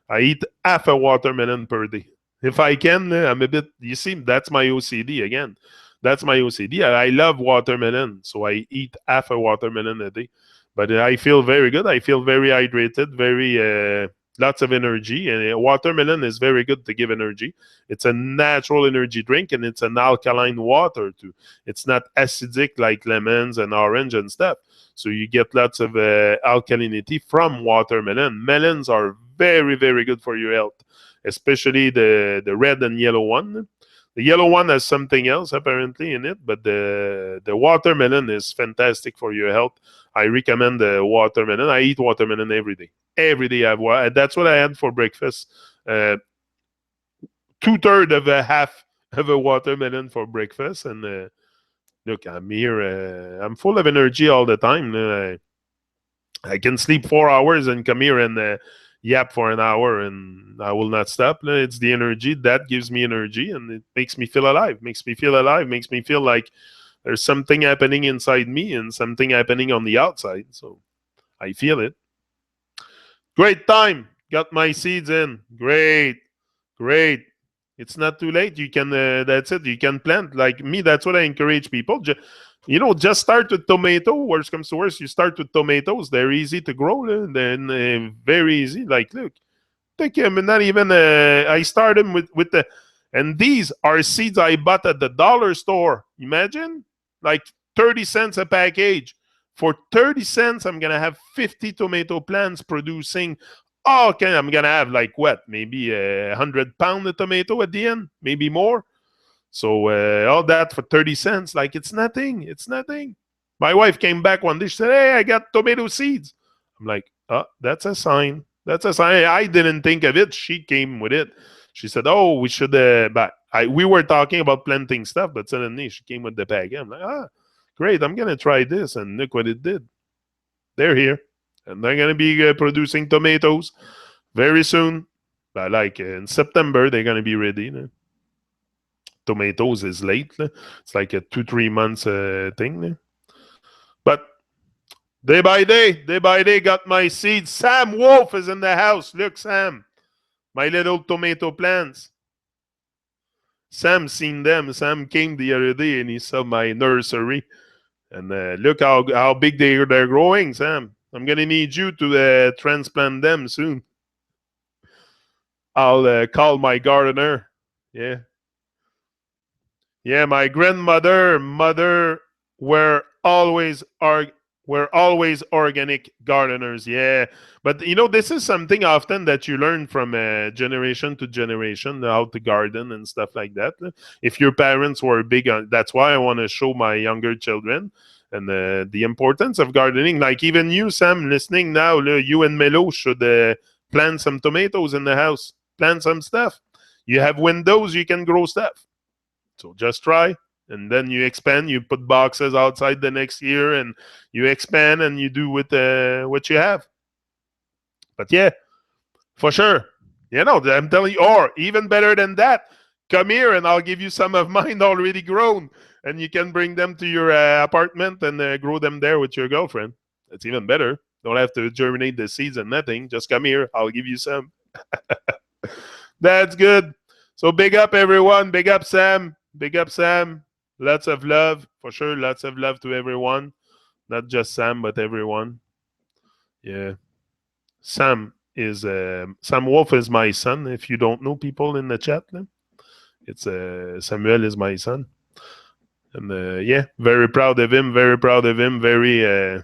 I eat half a watermelon per day. If I can, I'm a bit, you see, that's my OCD again. That's my OCD. I love watermelon, so I eat half a watermelon a day. But I feel very good. I feel very hydrated, very lots of energy. And watermelon is very good to give energy. It's a natural energy drink, and it's an alkaline water too. It's not acidic like lemons and orange and stuff. So you get lots of alkalinity from watermelon. Melons are very, very good for your health, especially the red and yellow one. The yellow one has something else apparently in it, but the watermelon is fantastic for your health. I recommend the watermelon. I eat watermelon every day. Every day that's what I had for breakfast. 2/3 of a half of a watermelon for breakfast, and look, I'm here. I'm full of energy all the time. I can sleep 4 hours and come here and yap for an hour, and I will not stop. It's the energy that gives me energy, and it makes me feel alive. Makes me feel alive. Makes me feel like there's something happening inside me and something happening on the outside. So I feel it. Great time. Got my seeds in. Great. It's not too late. You can, that's it. You can plant. Like me, that's what I encourage people. Just start with tomato. Worst comes to worst, you start with tomatoes. They're easy to grow. Then very easy. Like, look, take them. Not even, I start them with the, and these are seeds I bought at the dollar store. Imagine, like 30 cents a package. For 30 cents, I'm going to have 50 tomato plants producing. Oh, okay, I'm going to have like what? Maybe 100 pounds of tomato at the end, maybe more. So all that for 30 cents, like it's nothing. It's nothing. My wife came back one day. She said, "Hey, I got tomato seeds." I'm like, "Oh, that's a sign. That's a sign." I didn't think of it. She came with it. She said, "Oh, we should." We were talking about planting stuff, but suddenly she came with the bag. I'm like, "Ah, great! I'm gonna try this." And look what it did. They're here, and they're gonna be producing tomatoes very soon. But like in September, they're gonna be ready. Tomatoes is late. It's like a 2-3 months thing. But day by day, got my seeds. Sam Wolf is in the house. Look, Sam, my little tomato plants. Sam seen them. Sam came the other day and he saw my nursery. And look how big they're growing, Sam. I'm gonna need you to transplant them soon. I'll call my gardener. Yeah. Yeah, my grandmother, mother were always organic gardeners. Yeah, but this is something often that you learn from generation to generation how to garden and stuff like that. If your parents were big on, that's why I want to show my younger children and the importance of gardening. Like even you, Sam, listening now, you and Melo should plant some tomatoes in the house. Plant some stuff. You have windows, you can grow stuff. So just try, and then you expand. You put boxes outside the next year, and you expand, and you do with what you have. But yeah, for sure. I'm telling you, or even better than that, come here, and I'll give you some of mine already grown, and you can bring them to your apartment and grow them there with your girlfriend. That's even better. Don't have to germinate the seeds and nothing. Just come here. I'll give you some. That's good. So big up everyone. Big up Sam. Big up Sam. Lots of love. For sure, lots of love to everyone. Not just Sam, but everyone. Yeah. Sam Wolf is my son. If you don't know people in the chat, it's Samuel is my son. And yeah, very proud of him. Very proud of him. Very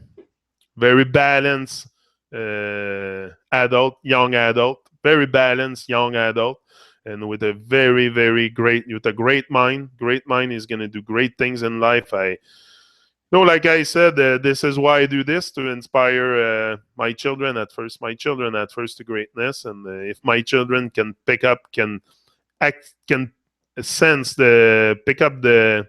balanced young adult. Very balanced young adult. And with a very, very with a great mind. Great mind is going to do great things in life. Like I said, this is why I do this, to inspire my children at first. My children at first to greatness. And if my children can pick up, can sense pick up the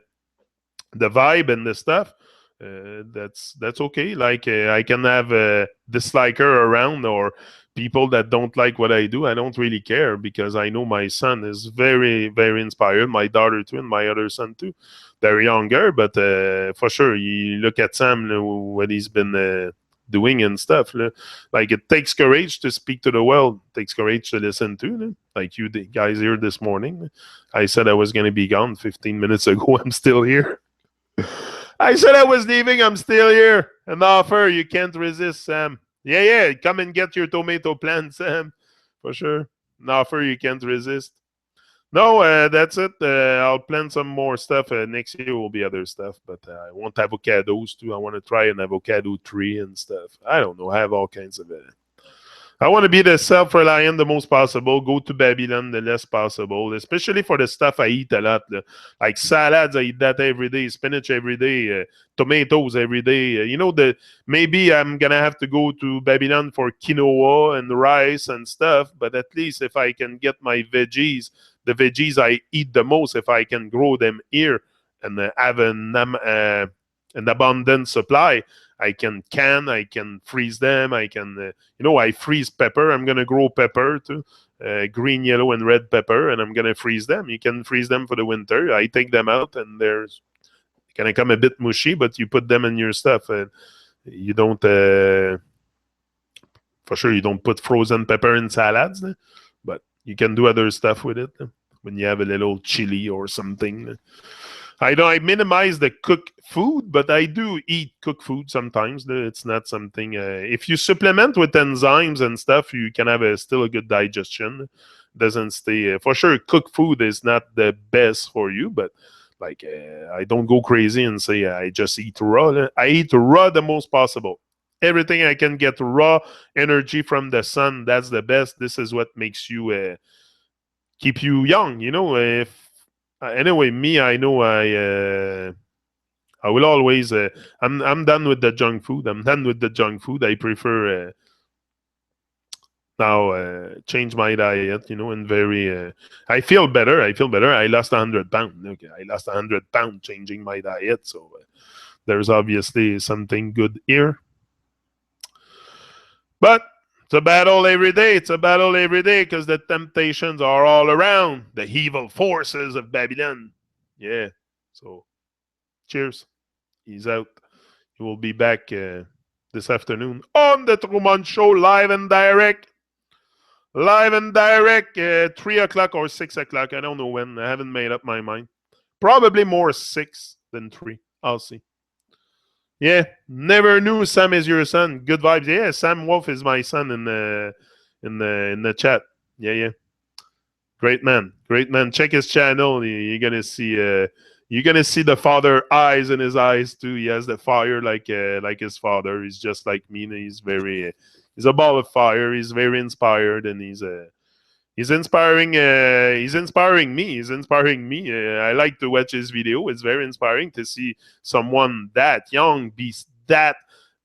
vibe and the stuff, that's okay. Like I can have a disliker around or people that don't like what I do. I don't really care because I know my son is very, very inspired. My daughter too, and my other son too. They're younger, but for sure, you look at Sam, what he's been doing and stuff. Like it takes courage to speak to the world. It takes courage to listen to. Like you guys here this morning. I said I was going to be gone 15 minutes ago. I'm still here. I said I was leaving. I'm still here. An offer you can't resist, Sam. Yeah. Come and get your tomato plant, Sam. For sure. An offer you can't resist. No, that's it. I'll plant some more stuff. Next year will be other stuff, but I want avocados too. I want to try an avocado tree and stuff. I don't know. I have all kinds of it. I want to be the self-reliant the most possible. Go to Babylon the less possible, especially for the stuff I eat a lot. Like salads, I eat that every day. Spinach every day. Tomatoes every day. Maybe I'm going to have to go to Babylon for quinoa and rice and stuff. But at least if I can get my veggies, the veggies I eat the most, if I can grow them here and have an abundant supply, I can freeze them. I can, I freeze pepper. I'm going to grow pepper too, green, yellow, and red pepper, and I'm going to freeze them. You can freeze them for the winter. I take them out, and they're going to come a bit mushy, but you put them in your stuff. You don't, for sure, you don't put frozen pepper in salads, but you can do other stuff with it when you have a little chili or something. I minimize the cooked food, but I do eat cooked food sometimes. It's not something. If you supplement with enzymes and stuff, you can have still a good digestion. Doesn't stay for sure. Cooked food is not the best for you, but Like I don't go crazy and say I just eat raw. I eat raw the most possible. Everything I can get raw energy from the sun. That's the best. This is what makes you keep you young. If anyway, me, I know I will always. I'm done with the junk food. I'm done with the junk food. I prefer now change my diet. And very. I feel better. I feel better. I lost 100 pounds. Okay, I lost 100 pounds changing my diet. So there's obviously something good here. But it's a battle every day. It's a battle every day because the temptations are all around. The evil forces of Babylon. Yeah. So cheers. He's out. He will be back this afternoon on the Truman Show, live and direct. Live and direct, 3 o'clock or 6 o'clock. I don't know when. I haven't made up my mind. Probably more 6 than 3. I'll see. Yeah, never knew Sam is your son. Good vibes. Yeah, Sam Wolf is my son in the chat. Yeah. Great man. Check his channel. You're gonna see the father eyes in his eyes too. He has the fire like his father. He's just like me. And he's a ball of fire. He's very inspired, and he's inspiring. He's inspiring me. I like to watch his video. It's very inspiring to see someone that young be that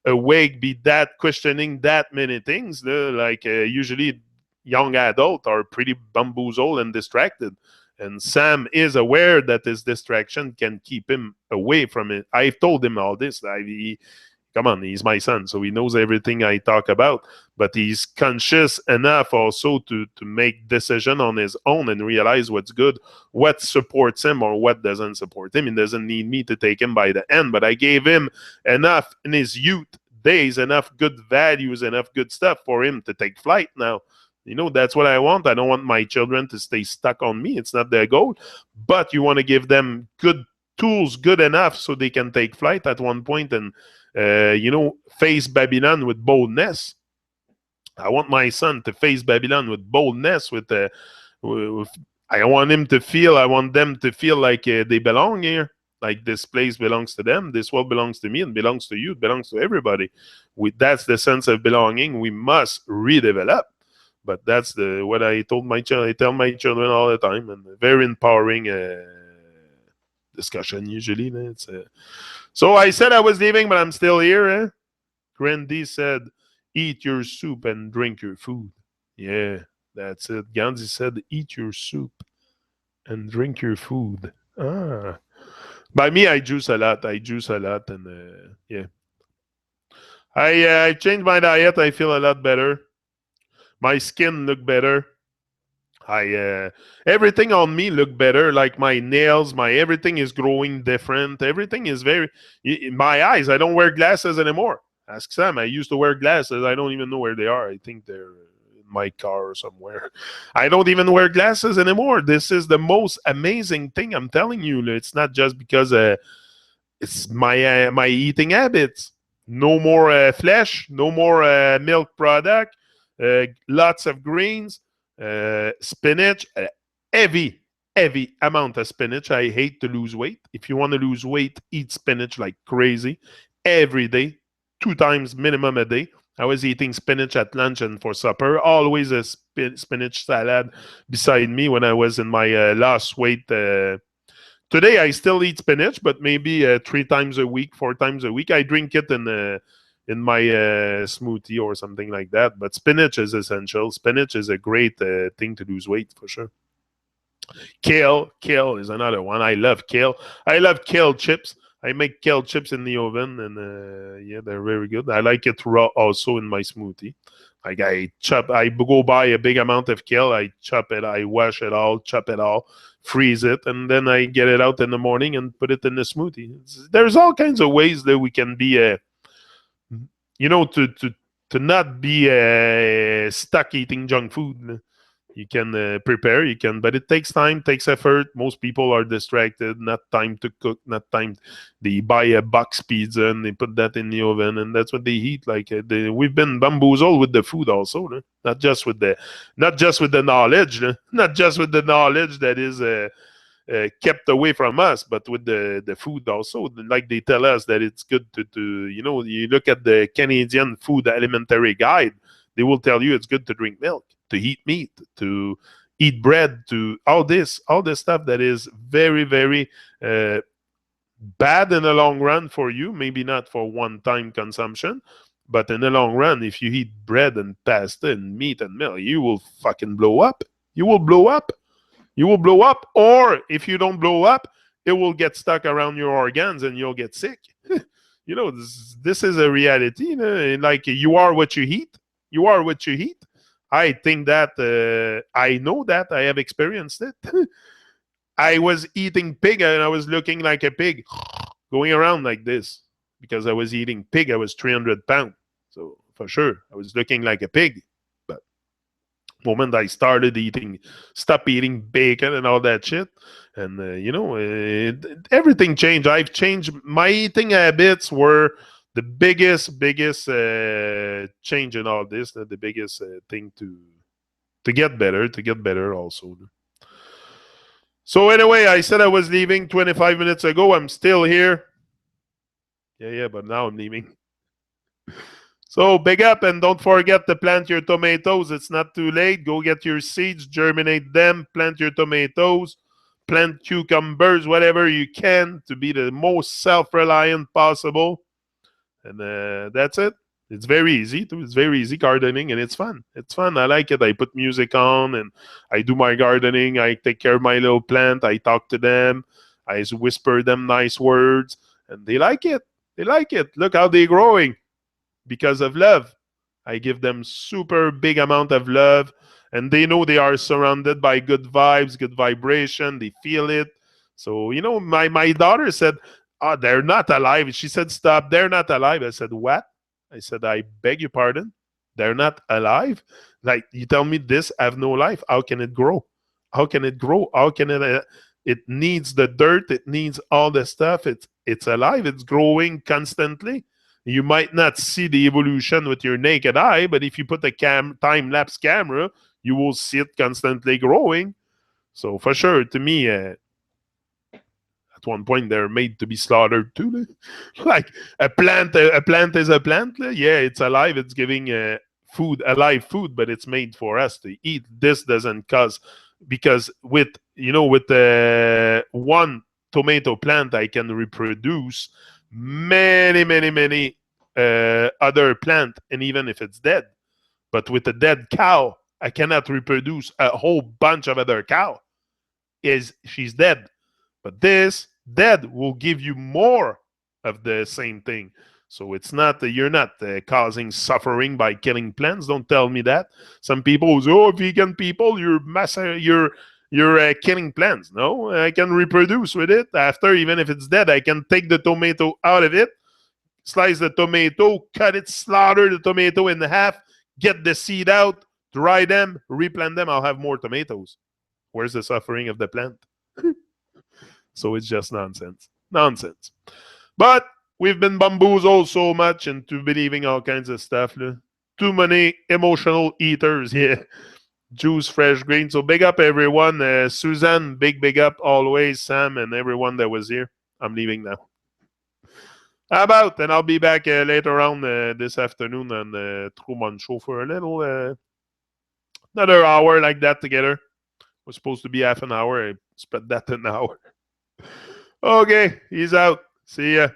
awake, be that questioning that many things. Usually young adults are pretty bamboozled and distracted. And Sam is aware that this distraction can keep him away from it. I've told him all this. Come on, he's my son, so he knows everything I talk about. But he's conscious enough also to make decision on his own and realize what's good, what supports him or what doesn't support him. He doesn't need me to take him by the hand, but I gave him enough in his youth days, enough good values, enough good stuff for him to take flight now. That's what I want. I don't want my children to stay stuck on me. It's not their goal. But you want to give them good tools, good enough so they can take flight at one point and face Babylon with boldness. I want my son to face Babylon with boldness. I want them to feel like they belong here. Like this place belongs to them. This world belongs to me and belongs to you. It belongs to everybody. That's the sense of belonging we must redevelop. But that's what I told my children. I tell my children all the time, and very empowering discussion usually. So I said I was leaving, but I'm still here. Grandy said, "Eat your soup and drink your food." Yeah, that's it. Gandhi said, "Eat your soup and drink your food." By me, I juice a lot, and yeah. I changed my diet. I feel a lot better. My skin look better. Everything on me look better. Like my nails, my everything is growing different. Everything is my eyes. I don't wear glasses anymore. Ask Sam. I used to wear glasses. I don't even know where they are. I think they're in my car or somewhere. I don't even wear glasses anymore. This is the most amazing thing. I'm telling you. It's not just because it's my eating habits. No more flesh. No more milk product. Lots of greens, spinach, heavy amount of spinach. I hate to lose weight. If you want to lose weight, eat spinach like crazy every day, 2 times minimum a day. I was eating spinach at lunch and for supper. Always a spinach salad beside me when I was in my lost weight. Today I still eat spinach, but maybe 3 times a week, 4 times a week. I drink it in my smoothie or something like that. But spinach is essential. Spinach is a great thing to lose weight for sure. Kale is another one. I love kale. I love kale chips. I make kale chips in the oven, and yeah, they're very good. I like it raw also in my smoothie. Like I go buy a big amount of kale. I chop it. I wash it all, chop it all, freeze it, and then I get it out in the morning and put it in the smoothie. There's all kinds of ways that we can be to not be stuck eating junk food. You can prepare, but it takes time, takes effort. Most people are distracted, not time to cook, not time. They buy a box pizza and they put that in the oven, and that's what they eat. We've been bamboozled with the food also, not just with the knowledge, not just with the knowledge that is kept away from us, but with the food also, like they tell us that it's good to you look at the Canadian Food Alimentary Guide, they will tell you it's good to drink milk, to eat meat, to eat bread, to all this stuff that is very, very bad in the long run for you, maybe not for one-time consumption, but in the long run, if you eat bread and pasta and meat and milk, you will fucking blow up. You will blow up. You will blow up, or if you don't blow up, it will get stuck around your organs and you'll get sick. This is a reality. Like you are what you eat. You are what you eat. I think that I know that I have experienced it. I was eating pig and I was looking like a pig, going around like this because I was eating pig. I was 300 pounds, so for sure I was looking like a pig. Moment I started stop eating bacon and all that shit, and everything changed. I've changed. My eating habits were the biggest change in all this. The biggest thing to get better also. So anyway, I said I was leaving 25 minutes ago. I'm still here. Yeah, but now I'm leaving. So big up, and don't forget to plant your tomatoes. It's not too late. Go get your seeds, germinate them, plant your tomatoes, plant cucumbers, whatever you can to be the most self-reliant possible. And that's it. It's very easy too. It's very easy gardening, and it's fun. It's fun. I like it. I put music on and I do my gardening. I take care of my little plant. I talk to them. I whisper them nice words, and they like it. They like it. Look how they're growing. Because of love. I give them super big amount of love, and they know they are surrounded by good vibes, good vibration. They feel it. So, my daughter said, "Oh, they're not alive." She said, "Stop, they're not alive." I said, "What?" I said, "I beg your pardon. They're not alive? Like, you tell me this have no life. How can it grow? How can it grow? How can it needs the dirt, it needs all the stuff. It's alive, it's growing constantly. You might not see the evolution with your naked eye, but if you put a time-lapse camera, you will see it constantly growing. So for sure, to me, at one point they're made to be slaughtered too. Like a plant is a plant. Yeah, it's alive. It's giving food, alive food, but it's made for us to eat. This doesn't cause, because with one tomato plant, I can reproduce many other plant, and even if it's dead. But with a dead cow, I cannot reproduce a whole bunch of other cow. She's dead. But this dead will give you more of the same thing. So it's not you're not causing suffering by killing plants. Don't tell me that. Some people say, "Oh, vegan people, you're killing plants." No, I can reproduce with it. After, even if it's dead, I can take the tomato out of it, slice the tomato, cut it, slaughter the tomato in half, get the seed out, dry them, replant them. I'll have more tomatoes. Where's the suffering of the plant? So it's just nonsense. Nonsense. But we've been bamboozled so much into believing all kinds of stuff. Too many emotional eaters. Yeah. Juice, fresh green. So big up everyone. Suzanne, big up always. Sam and everyone that was here. I'm leaving now. How about? And I'll be back later on this afternoon on the Truman Show for a little, another hour like that together. It was supposed to be half an hour. I spent that an hour. Okay, he's out. See ya.